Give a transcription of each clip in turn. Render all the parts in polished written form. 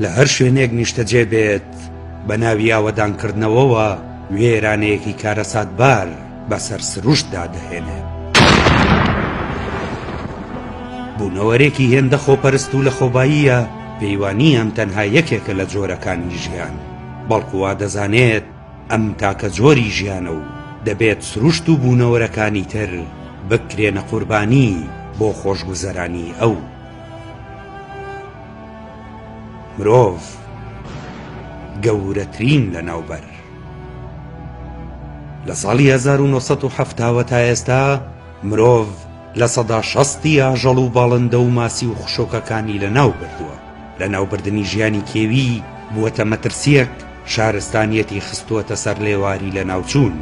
لە هەر شوێنێک نیشتەجێ بێت بە ناوی ئاوەدانکردنەوەوە وێرانەیەکی کارەساتبار بەسەر سروشتدا دەهێنێت. بوونەوەرێکی هێندە خۆپەرست و لە خۆباییە پەیوانی ئەم تەنها یەکێکە لە جۆرەکانی ژیان، بەڵکو وا دەزانێت ئەم تاکە جۆری ژیانە و دەبێت سروشت و بوونەوەرەکانی تر بکرێنە قوربانی بۆ خۆشگوزەرانی ئەو. مرۆڤ گەورەترین لەناوبەر. لە ساڵی 1970 تا ئێستا مرۆڤ لە 160 ئاژەڵ و باڵندە و ماسی و خشۆکەکانی لەناو بردووە. لەناوبردنی ژیانی کێوی بووەتە مەترسیەک، شارستانیەتی خستووەتە سەر لێواری لە ناوچوون.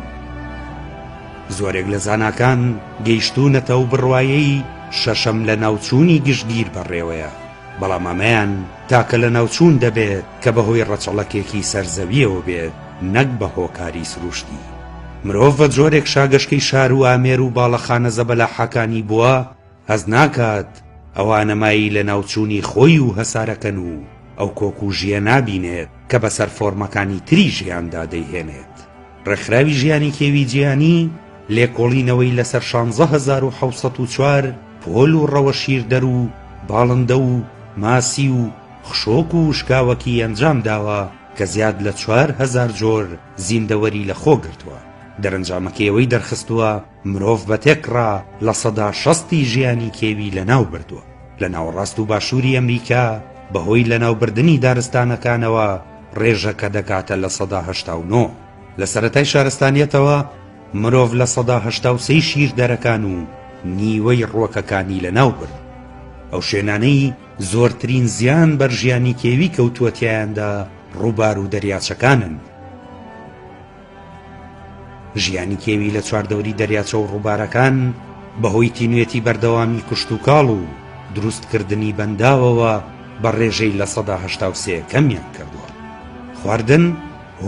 زۆرێک لە زاناکان گەیشتوونەتە و بڕوایەی شەشەم لە ناوچوونی گشتگیر بەڕێوەیە، بەڵام ئەمەیان تاکە لە ناوچوون دەبێت کە بەهۆی ڕەچەڵەکێکی سەرزەویەوە بێت، نەک بە هۆکاری سروشتی. مرۆڤ بە جۆرێک شاگەشکەی شار و ئامێر و باڵەخانە زەبەلاحەکانی بووە، هەز ناکات ئەوانەمایی لە ناوچوونی خۆی و هەسارەکەن و ئەو کۆک و ژیە نابینێت کە بەسەر فۆرمەکانی تری ژیاندا دەیهێنێت. ڕێکخراوی ژیانی کێوی جیهانی لێکۆڵینەوەی لەسەر 16704 پۆل و ڕەوە شیردەر و باڵندە و ماسی و خشۆک و شکاوەکی ئەنجام داوە کە زیاد لە 4000 جۆر زیندەوەری لە خۆ گرتووە. دەرەنجامەکەیەوەی دەرخستووە مرۆڤ بە تێکڕا لە 160 ژیانی کێوی لەناو بردووە. لە ناوەڕاست و باشووری ئەمریکا بەهۆی لەناوبردنی دارستانەکانەوە ڕێژەکە دەکاتە لە 189. لە سەرەتای شارستانیەتەوە مرۆڤ لە 183 شیردەرەکان و نیوەی ڕووەکەکانی لەناو برد. ئەو شوێنانەی زۆرترین زیان بەر ژیانی کێوی کەوتووەتیایاندا ڕووبار و دەریاچەکانن. ژیانی کێوی لە چواردەوری دەریاچە و ڕووبارەکان بەهۆی تینوێتی بەردەوامی کشت و کاڵ و دروستکردنی بەنداوەوە بە ڕێژەی لە 183 کەمیان کردووە. خواردن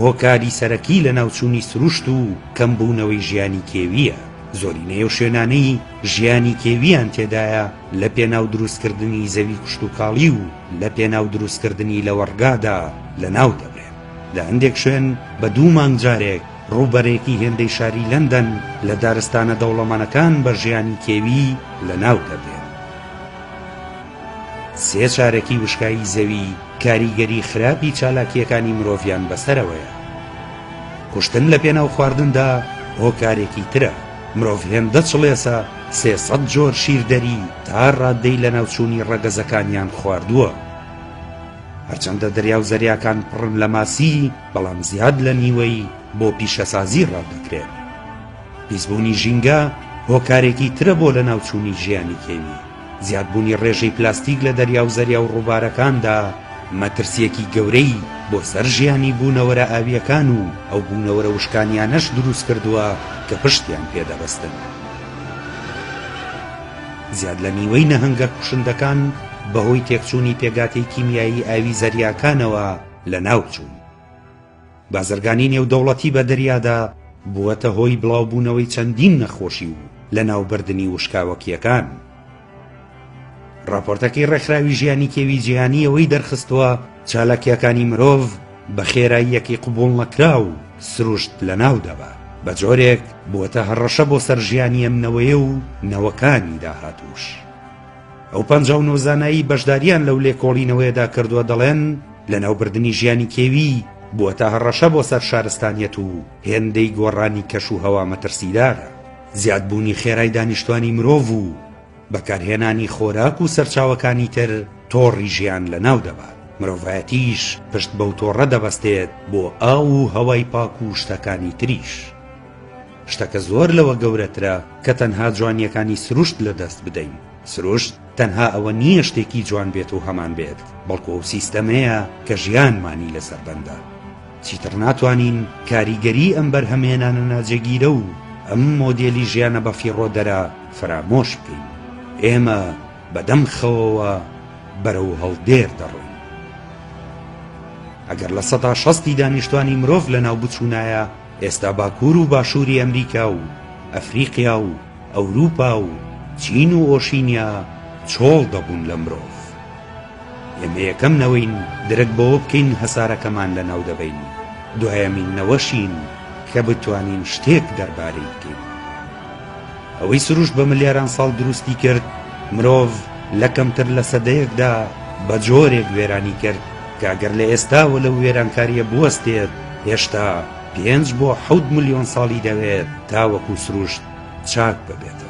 هۆکاری سەرەکی لە ناوچوونی سروشت و کەمبوونەوەی ژیانی کێویە. زۆرینەی ئەو شوێنانەی ژیانی کێویان تێدایە لە پێناو دروستکردنی زەوی کشت و کاڵی و لە پێناو دروستکردنی لە وەرگادا لەناو دەبرێن. لە هەندێک شوێن بە 2 مانگ جارێک ڕووبەرێکی هێندەی شاری لەندەن لە دارستانە دەوڵەمانەکان بە ژیانی کێوی لەناو دەبرێن. 3 چارەکی وشکایی زەوی کاریگەری خراپی چالاکیەکانی مرۆڤیان بەسەرەوەیە. کوشتن لە پێناو خواردندا هۆکارێکی ترە. مرۆڤ هێندە چڵێسە 300 جۆر شیردەری تا ڕادەی لە ناوچوونی ڕەگەزەکانیان خواردووە. هەرچەندە دەریا و زەریاکان پڕن لە ماسی، بەڵام زیاد لە نیوەی بۆ پیشەسازی ڕادەکرێن. پیسبوونی ژینگە هۆکارێکی ترە بۆ لە ناوچوونی ژیانی کێوی. زیادبوونی ڕێژەی پلاستیک لە دەریا و زەریا و ڕووبارەکاندا مەترسیەکی گەورەی بۆ سەر ژیانی بوونەوەرە ئاویەکان و ئەو بوونەوەرە وشکانیانەش دروست کردووە کە پشتیان پێدەبەستن. زیاد لە نیوەی نەهەنگە کوشندەکان بەهۆی تێکچوونی پێگاتی کیمیایی ئاوی زەریاکانەوە لە ناوچوون. بازرگانی نێودەوڵەتی بە دەریادا بووەتە هۆی بڵاوبوونەوەی چەندین نەخۆشی و لە ناوبردنی وشکاوەکیەکان. راپۆرتەکەی ڕێکخراوی ژیانی کێوی جیهانی ئەوەی دەرخستووە چالاکیەکانی مرۆڤ بە خێراییەکی قبوڵ نەکرا و سروشت لەناو دەبا. بە جۆرێک بووەتە هەڕەشە بۆ سەر ژیانی ئەمنەوەیە و نەوەکانی داهاتووش. ئەو 59 زانایی بەشداریان لەو لێکۆڵینەوەیەدا کردووە دەڵێن لە ناوبردنی ژیانی کێوی بووەتە هەڕەشە بۆ سەر شارستانیەت و هێندەی گۆڕانی کەش و هەوا مەترسیدارە. زیادبوونی خێرای دانیشتوانی مرۆڤ و بەکارهێنانی خۆراک و سەرچاوەکانی تر تۆڕی ژیان لەناو دەبات. مرۆڤایەتیش پشت بەو تۆڕە دەبەستێت بۆ ئاو و هەوای پاک و شتەکانی تریش. شتەکە زۆر لەوە گەورەترە کە تەنها جوانیەکانی سروشت لەدەست بدەین. سروشت تەنها ئەوە نییە شتێکی جوان بێت و هەمان بێت، بەڵکو ئەو سیستەمەیە کە ژیانمانی لەسەر بەندە. چیتر ناتوانین کاریگەری ئەم بەرهەمهێنانە ناجێگیرە و ئەم مۆدێلی ژیانە بە فیڕۆدەرە فرامۆش بکەین. ئێمە بەدەم خەوەوە بەرەو هەڵدێر دەڕۆین. ئەگەر لە 160 دانیشتوانی مرۆڤ لەناو بچوونایە، ئێستا باکوور و باشووری ئەمریکا و ئەفریقیا و ئەوروپا و چین و ئۆشینیا چۆڵ دەبوون لە مرۆڤ. ئێمە یەکەمنەوەین درک بەوە بکەین هەسارەکەمان لە ناو دەبین، دوایەمینەوەشین کە بتوانین شتێک دەربارەی بکەین. ئەوەی سروش بە ملیاران ساڵ دروستی کرد، مرۆڤ لە کەمتر لە سەدەیەکدا بە جۆرێک وێرانی کرد کە ئەگەر لە ئێستاوە لەو وێرانکاریە بوەستێت، هێشتا 5 بۆ 7 ملیۆن ساڵی دەوێت تا وەکو سروشت چاک ببێتەوە.